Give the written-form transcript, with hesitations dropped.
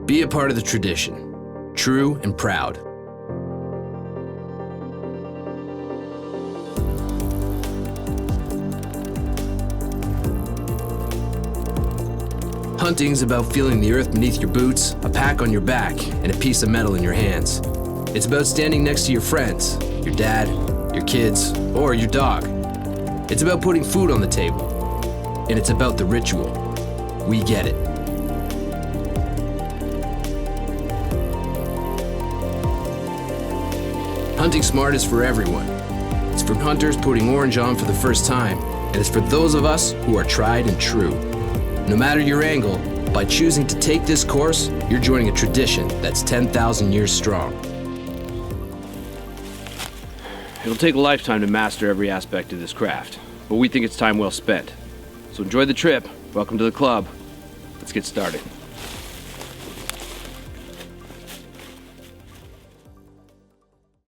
Be a part of the tradition, true and proud. Hunting's about feeling the earth beneath your boots, a pack on your back, and a piece of metal in your hands. It's about standing next to your friends, your dad, your kids, or your dog. It's about putting food on the table. And it's about the ritual. We get it. Hunting Smart is for everyone. It's for hunters putting orange on for the first time, and it's for those of us who are tried and true. No matter your angle, by choosing to take this course, you're joining a tradition that's 10,000 years strong. It'll take a lifetime to master every aspect of this craft, but we think it's time well spent. So enjoy the trip. Welcome to the club. Let's get started.